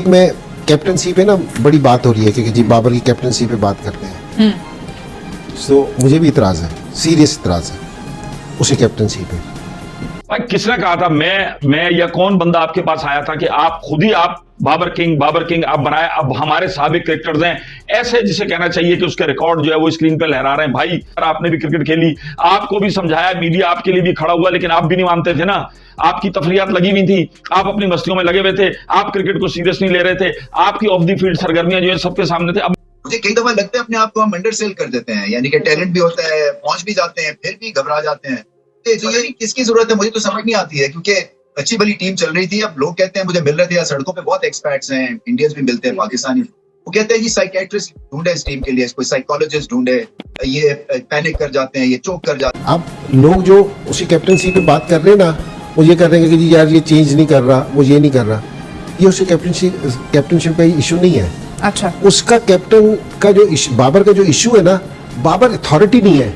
मैं कैप्टनसी पे ना बड़ी बात हो रही है कि जी बाबर की कैप्टनसी पे बात करते हैं, तो मुझे भी इतराज है, सीरियस इतराज है उसी कैप्टनसी पे। भाई किसने कहा था मैं या कौन बंदा आपके पास आया था कि आप खुद ही आप बाबर किंग आप बनाए। अब हमारे साबिक क्रिकेटर्स हैं ऐसे, जिसे कहना चाहिए कि उसके रिकॉर्ड जो है वो स्क्रीन पे लहरा रहे हैं। भाई आपने भी क्रिकेट खेली, आपको भी समझाया, मीडिया आपके लिए भी खड़ा हुआ, लेकिन आप भी नहीं मानते थे ना। आपकी तफरियात लगी हुई थी, आप अपनी मस्तियों में लगे हुए थे, आप क्रिकेट को सीरियस नहीं ले रहे थे, आपकी ऑफ द फील्ड सरगर्मियां जो है सबके सामने थे। अब मुझे कई दफा लगता है अपने आप को हम अंडर सेल कर देते हैं, यानी कि टैलेंट भी होता है, पहुंच भी जाते हैं, फिर भी घबरा जाते हैं। तो ये किसकी जरूरत है मुझे तो समझ नहीं आती है, क्योंकि अच्छी भली टीम चल रही थी। अब लोग कहते हैं, मुझे मिल रहे थे या सड़कों पे बहुत एक्सपर्ट्स हैं, इंडियंस भी मिलते हैं, पाकिस्तानी, वो कहते हैं जी साइकेट्रिस्ट ढूंढे इस टीम के लिए, कोई साइकोलॉजिस्ट ढूंढे, ये पैनिक कर जाते हैं, ये चोक कर जाते हैं। अब लोग जो उसी कैप्टनसी पे बात कर रहे हैं ना, वो ये कर रहे हैं कि जी यार ये चेंज नहीं कर रहा, वो ये नहीं कर रहा, ये उसी कैप्टनशिप का इशू नहीं है। अच्छा, उसका कैप्टन का जो बाबर का जो इशू है ना, बाबर अथॉरिटी नहीं है,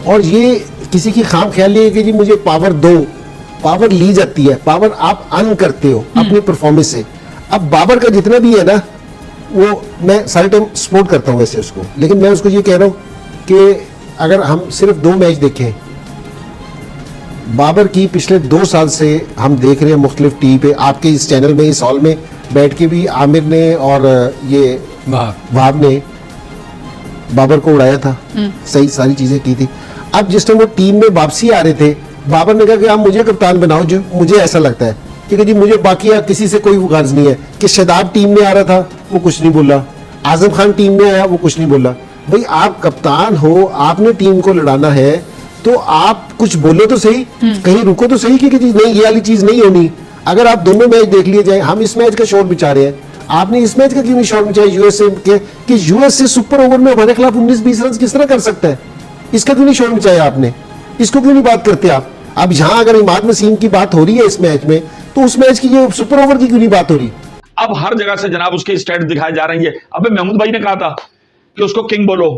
और ये किसी की खाम ख्याली है कि जी मुझे पावर दो। पावर ली जाती है, पावर आप अर्न करते हो अपनी परफॉर्मेंस से। अब बाबर का जितना भी है ना, वो मैं सारे टाइम सपोर्ट करता हूँ वैसे उसको, लेकिन मैं उसको ये कह रहा हूँ कि अगर हम सिर्फ 2 मैच देखें, बाबर की पिछले 2 साल से हम देख रहे हैं मुख्तलिफ टीवी पे, आपके इस चैनल में, इस हॉल में बैठ के भी आमिर ने और ये वहाब ने बाबर को उड़ाया था, सही सारी चीजें की थी। अब जिस टाइम वो टीम में वापसी आ रहे थे, बाबर ने कहा कि आप मुझे कप्तान बनाओ, जो मुझे ऐसा लगता है, क्योंकि जी मुझे बाकी किसी से कोई गर्ज नहीं है। कि शदाब टीम में आ रहा था, वो कुछ नहीं बोला, आजम खान टीम में आया, वो कुछ नहीं बोला। भाई आप कप्तान हो, आपने टीम को लड़ाना है, तो आप कुछ बोलो तो सही, कहीं रुको तो सही कि जी नहीं ये वाली चीज नहीं होनी। अगर आप दोनों मैच देख लिए जाए, हम इस मैच का शोर बिचा रहे हैं, आपने इस मैच का क्यों नहीं शोर बिचाया यूएसए के, कि यूएसए सुपर ओवर में हमारे खिलाफ 19-20 रन किस तरह कर सकता है, इसका क्यों नहीं शोर बिचाया आपने, इसको क्यों नहीं बात करते आप। अब यहाँ अगर इमाद वसीम की बात हो रही है इस मैच में, तो उस मैच की ये सुपर ओवर की क्यों नहीं बात हो रही। अब हर जगह से जनाब उसके स्टैट्स दिखाए जा रही है। अबे महमूद भाई ने कहा था कि उसको किंग बोलो,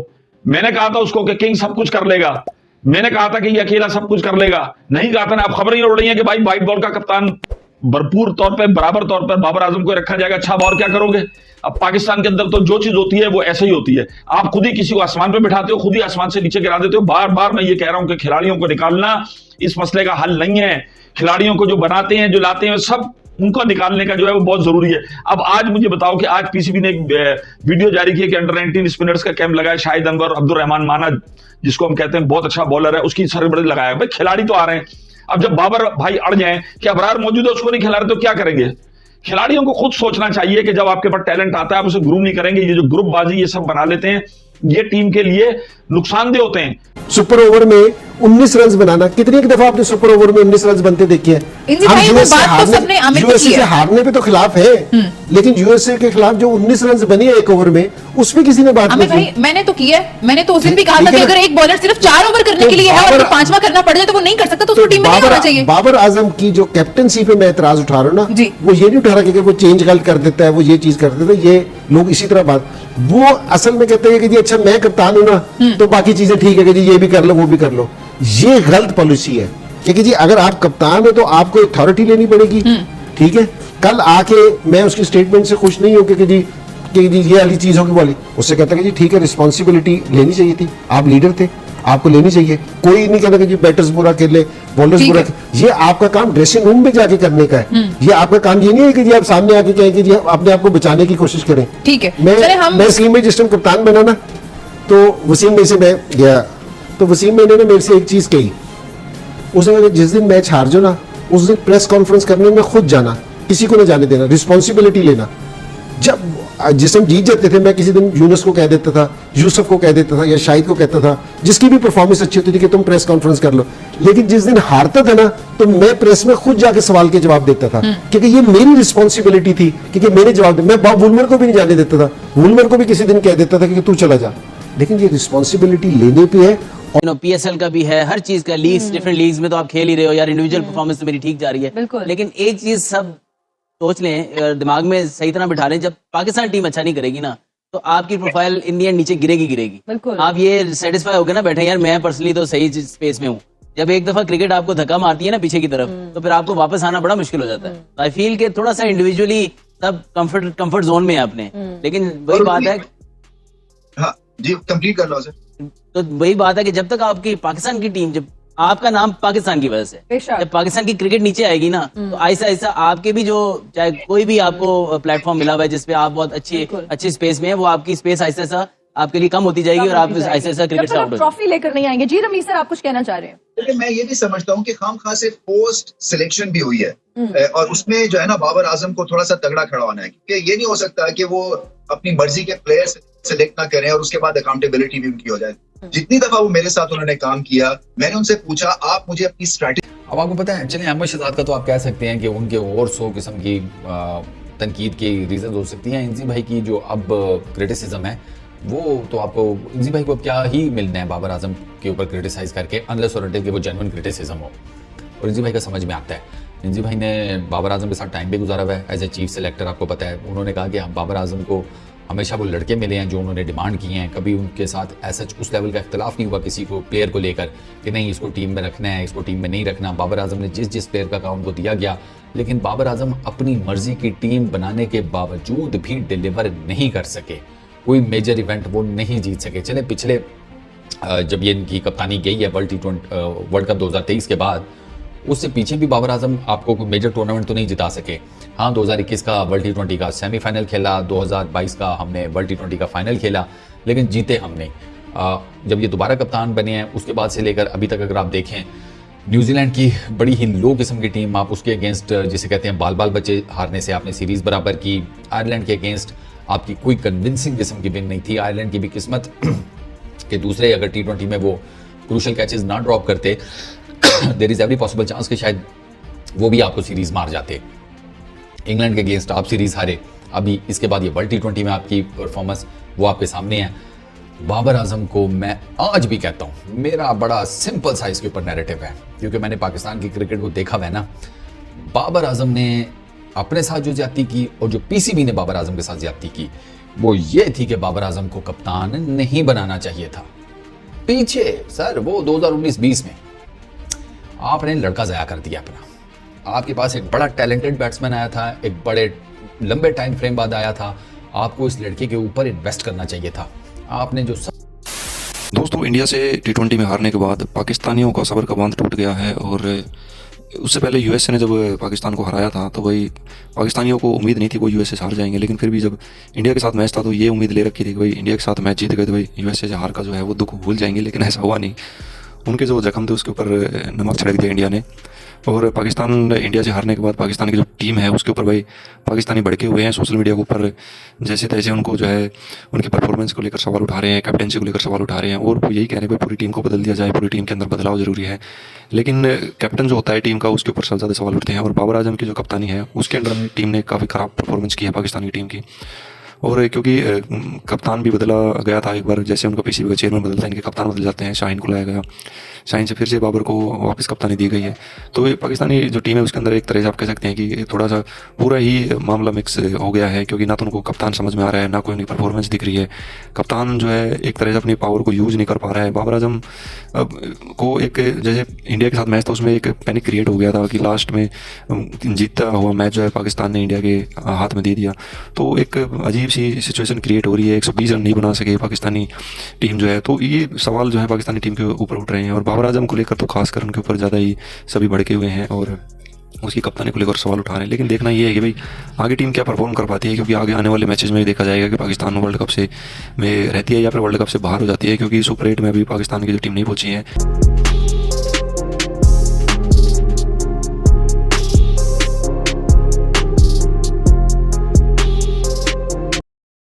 मैंने कहा था उसको कि किंग सब कुछ कर लेगा, मैंने कहा था कि ये अकेला सब कुछ कर लेगा, नहीं कहा था ना। अब खबर ही उड़ रही है कि भाई व्हाइट बॉल का कप्तान भरपूर तौर पे, बराबर तौर पर बाबर आजम को रखा जाएगा। अच्छा, और क्या करोगे। अब पाकिस्तान के अंदर तो जो चीज होती है वो ऐसे ही होती है, आप खुद ही किसी को आसमान पे बिठाते हो, खुद ही आसमान से नीचे गिरा देते हो। बार बार मैं ये कह रहा हूं कि खिलाड़ियों को निकालना इस मसले का हल नहीं है। खिलाड़ियों को जो बनाते हैं, जो लाते हैं, सब उनको निकालने का जो है वो बहुत जरूरी है। अब आज मुझे बताओ कि आज पीसीबी ने एक वीडियो जारी की कि अंडर 19 स्पिनर्स का कैंप लगाया, शाहिद अनवर, अब्दुल रहमान माना, जिसको हम कहते हैं बहुत अच्छा बॉलर है, उसकी सरबराही लगाया। भाई खिलाड़ी तो आ रहे हैं, अब जब बाबर भाई अड़ जाए कि अबरार मौजूद है उसको नहीं खिला रहे तो क्या करेंगे। खिलाड़ियों को खुद सोचना चाहिए कि जब आपके पास टैलेंट आता है आप उसे ग्रूम नहीं करेंगे। ये जो ग्रुपबाजी ये सब बना लेते हैं, ये टीम के लिए नुकसानदेह होते हैं। सुपर ओवर में 19 रन बनाना, कितनी एक दफा आपने सुपर ओवर में 19 रन बनते देखे हैं। हम यूएसए से हारने पे तो खिलाफ है, लेकिन यूएसए के खिलाफ जो 19 रन बने एक ओवर में, उसमें किसी ने बात नहीं की। मैंने तो किया है, मैंने तो उस दिन भी कहा था कि अगर एक बॉलर सिर्फ 4 ओवर करने के लिए है और 5वां करना पड़ जाए तो वो नहीं कर सकता, तो उसको टीम में नहीं होना चाहिए। बाबर आजम की जो कैप्टनसी पे मैं एतराज उठा रहा हूँ ना, वो ये नहीं उठा रहा कि वो चेंज गलत कर देता है, वो ये चीज कर देता है, ये लोग इसी तरह बात, वो असल में कहते हैं कि जी अच्छा मैं कप्तान हूं ना, तो बाकी चीजें ठीक है कि जी ये भी कर लो वो भी कर लो। ये गलत पॉलिसी है, क्योंकि जी अगर आप कप्तान हो तो आपको अथॉरिटी लेनी पड़ेगी। ठीक है, कल आके मैं उसकी स्टेटमेंट से खुश नहीं हूं कि जी ये वाली चीज होगी वाली, उससे कहता है कि जी ठीक है, रिस्पॉन्सिबिलिटी लेनी चाहिए थी, आप लीडर थे, आपको लेनी चाहिए। कोई नहीं कहता कि जी बैटर्स बुरा खेले, बॉलर्स बुरा खेले, ये आपका काम ड्रेसिंग रूम में जाके करने का है। ये आपका काम ये नहीं है कि जी आप सामने आके कहें कि जी अपने आप को बचाने की कोशिश करें। ठीक है, मैं वसीम में जिस टाइम कप्तान बना ना, तो वसीम में से मैं गया, तो वसीम मैंने मेरे से एक चीज कही, उसने जिस दिन मैच हार जो ना, उस दिन प्रेस कॉन्फ्रेंस करने में खुद जाना, किसी को ना जाने देना, रिस्पॉन्सिबिलिटी लेना। जब जिस टाइम जीत जाते थे, मैं किसी दिन यूनुस को कह देता था, यूसुफ को कह देता था, या शाहिद को कहता था, जिसकी भी परफॉर्मेंस अच्छी होती थी कि तुम प्रेस कॉन्फ्रेंस कर लो। लेकिन जिस दिन हारता था ना, तो मैं प्रेस में खुद जाके सवाल के जवाब देता था, क्योंकि ये मेरी रिस्पॉन्सिबिलिटी थी, क्योंकि मेरे जवाब मैं बॉब वुलमर को भी नहीं जाने देता था, वुलमर को भी किसी दिन कह देता था कि तू चला जा। लेकिन ये रिस्पॉन्सिबिलिटी लेने पे है। पीएसएल का भी है, हर चीज का, लीग्स, डिफरेंट लीग्स में तो आप खेल ही रहे हो यार, इंडिविजुअल परफॉर्मेंस तो मेरी ठीक जा रही है, लेकिन एक चीज सब सोच लें, दिमाग में सही तरह बिठा लें, जब पाकिस्तान टीम अच्छा नहीं करेगी ना, तो आपकी प्रोफाइल इन दी एंड नीचे गिरेगी। आप ये सेटिस्फाई हो गए ना बैठे यार मैं पर्सनली तो सही स्पेस में हूँ। जब एक दफा क्रिकेट आपको धक्का मारती है ना पीछे की तरफ, तो फिर आपको वापस आना बड़ा मुश्किल हो जाता है। आई फील कि थोड़ा सा इंडिविजुअली सब कंफर्ट जोन में है अपने, लेकिन वही बात है, हाँ जी कंप्लीट कर लो सर। तो वही बात है कि जब तक आपकी पाकिस्तान की टीम, जब आपका नाम पाकिस्तान की वजह से, बेशक। जब पाकिस्तान की क्रिकेट नीचे आएगी ना, तो ऐसा ऐसा आपके भी जो, चाहे कोई भी आपको प्लेटफॉर्म मिला हुआ है जिसपे आप बहुत अच्छी स्पेस में है, वो आपकी स्पेस ऐसा ऐसा आपके लिए कम होती जाएगी और आप ऐसा ऐसा क्रिकेट से आउट हो ट्रॉफी लेकर नहीं आएंगे। जी रमीज सर, आप कुछ कहना चाह रहे हैं? लेकिन मैं ये भी समझता हूँ कि खामखा से पोस्ट सिलेक्शन भी हुई है और उसमें जो है ना बाबर आजम को थोड़ा सा तगड़ा खड़ा होना है, क्योंकि ये नहीं हो सकता कि वो अपनी मर्जी के प्लेयर्स सिलेक्ट ना करें और उसके बाद अकाउंटेबिलिटी भी उनकी हो जाए। जितनी दफा वो मेरे साथ उन्होंने काम किया, मैंने उनसे पूछा आप मुझे अपनी स्ट्रैटेजी। अब आपको पता है, चलिए अहमद शहजाद का तो आप कह सकते हैं कि उनके और 100 किस्म की तनकीद की रीजन हो सकती हैं। इंजी भाई की जो अब क्रिटिसिज्म है वो तो आपको, इंजी भाई को क्या ही मिलना है बाबर आजम के ऊपर क्रिटिसाइज करके, अनलेस और अनटिल कि वो जेन्युइन क्रिटिसिज्म हो। और इंजी भाई का समझ में आता है, इंजी भाई ने बाबर आजम के साथ टाइम भी गुजारा हुआ है एज ए चीफ सेलेक्टर। आपको पता है उन्होंने कहा कि हम बाबर आजम को हमेशा वो लड़के मिले हैं जो उन्होंने डिमांड किए हैं, कभी उनके साथ ऐसा उस लेवल का इख्तलाफ नहीं हुआ किसी को प्लेयर को लेकर कि नहीं इसको टीम में रखना है, इसको टीम में नहीं रखना। बाबर आजम ने जिस प्लेयर का काम उनको दिया गया, लेकिन बाबर आजम अपनी मर्जी की टीम बनाने के बावजूद भी डिलीवर नहीं कर सके, कोई मेजर इवेंट वो नहीं जीत सके। चले पिछले जब ये इनकी कप्तानी गई है वर्ल्ड कप 2023 के बाद, उससे पीछे भी बाबर आजम आपको कोई मेजर टूर्नामेंट तो नहीं जिता सके। हाँ 2021 का वर्ल्ड T20 का सेमीफाइनल खेला, 2022 का हमने वर्ल्ड T20 का फाइनल खेला, लेकिन जीते हमने। जब ये दोबारा कप्तान बने हैं उसके बाद से लेकर अभी तक अगर आप देखें, न्यूजीलैंड की बड़ी ही लो किस्म की टीम, आप उसके अगेंस्ट जिसे कहते हैं बाल बच्चे हारने से आपने सीरीज बराबर की। आयरलैंड के अगेंस्ट आपकी कोई कन्विंसिंग किस्म की विन नहीं थी। आयरलैंड की भी किस्मत कि दूसरे अगर T20 में वो क्रूशल कैचेस ना ड्रॉप करते, there is every possible chance कि शायद वो भी आपको सीरीज मार जाते। इंग्लैंड के अगेंस्ट आप सीरीज हारे, अभी इसके बाद ये वर्ल्ड T20 में आपकी परफॉर्मेंस वो आपके सामने है। बाबर आजम को मैं आज भी कहता हूँ, मेरा बड़ा सिंपल सा इसके ऊपर नैरेटिव है, क्योंकि मैंने पाकिस्तान की क्रिकेट को देखा हुआ है ना। बाबर आजम ने अपने साथ जो ज्यादती की और जो पीसीबी ने बाबर आजम के साथ ज्यादती की, वो ये थी कि बाबर आजम को कप्तान नहीं बनाना चाहिए था। पीछे सर वो 2019-20 में आपने लड़का ज़ाया कर दिया अपना। आपके पास एक बड़ा टैलेंटेड बैट्समैन आया था, एक बड़े लंबे टाइम फ्रेम बाद आया था, आपको इस लड़के के ऊपर इन्वेस्ट करना चाहिए था। आपने जो दोस्तों, इंडिया से T20 में हारने के बाद पाकिस्तानियों का सब्र का बांध टूट गया है। और उससे पहले यूएसए ने जब पाकिस्तान को हराया था तो वही पाकिस्तानियों को उम्मीद नहीं थी वो यूएसए से हार जाएंगे, लेकिन फिर भी जब इंडिया के साथ मैच था तो ये उम्मीद ले रखी थी कि भाई इंडिया के साथ मैच जीत गए तो भाई यूएसए से हार का जो है वो दुख भूल जाएंगे, लेकिन ऐसा हुआ नहीं। उनके जो जख्म थे उसके ऊपर नमक छिड़क दिया इंडिया ने। और पाकिस्तान इंडिया से हारने के बाद पाकिस्तान की जो टीम है उसके ऊपर भाई पाकिस्तानी भड़के हुए हैं सोशल मीडिया के ऊपर, जैसे तैसे उनको जो है उनकी परफॉर्मेंस को लेकर सवाल उठा रहे हैं, कैप्टनसी को लेकर सवाल उठा रहे हैं, और वो यही कह रहे हैं पूरी टीम को बदल दिया जाए, पूरी टीम के अंदर बदलाव जरूरी है। लेकिन कैप्टन जो होता है टीम का उसके ऊपर सबसे ज़्यादा सवाल उठते हैं, और बाबर आजम की जो कप्तानी है उसके अंडर में टीम ने काफ़ी ख़राब परफॉर्मेंस की है पाकिस्तानी टीम की। और क्योंकि कप्तान भी बदला गया था एक बार, जैसे उनका पीसीबी का चेयरमैन बदलता है इनके कप्तान बदल जाते हैं, शाहीन को लाया गया, शाहीन से फिर से बाबर को वापस कप्तानी दी गई है। तो ये पाकिस्तानी जो टीम है उसके अंदर एक तरह से आप कह सकते हैं कि थोड़ा सा पूरा ही मामला मिक्स हो गया है, क्योंकि ना तो उनको कप्तान समझ में आ रहा है, ना कोई उनकी परफॉर्मेंस दिख रही है। कप्तान जो है एक तरह से अपनी पावर को यूज़ नहीं कर पा रहा है। बाबर आजम को एक जैसे इंडिया के साथ मैच था उसमें एक पैनिक क्रिएट हो गया था कि लास्ट में जीतता हुआ मैच जो है पाकिस्तान ने इंडिया के हाथ में दे दिया, तो एक अजीब सी सिचुएशन क्रिएट हो रही है। 120 रन नहीं बना सके पाकिस्तानी टीम जो है, तो ये सवाल जो है पाकिस्तानी टीम के ऊपर उठ रहे हैं। और बाबर आजम को लेकर तो खासकर उनके ऊपर ज़्यादा ही सभी भड़के हुए हैं और उसकी कप्तानी को लेकर सवाल उठा रहे हैं। लेकिन देखना ये है कि भाई आगे टीम क्या परफॉर्म कर पाती है, क्योंकि आगे आने वाले मैचेस में देखा जाएगा कि पाकिस्तान वर्ल्ड कप से में रहती है या फिर वर्ल्ड कप से बाहर हो जाती है, क्योंकि सुपर 8 में अभी पाकिस्तान की जो टीम नहीं पहुंची है।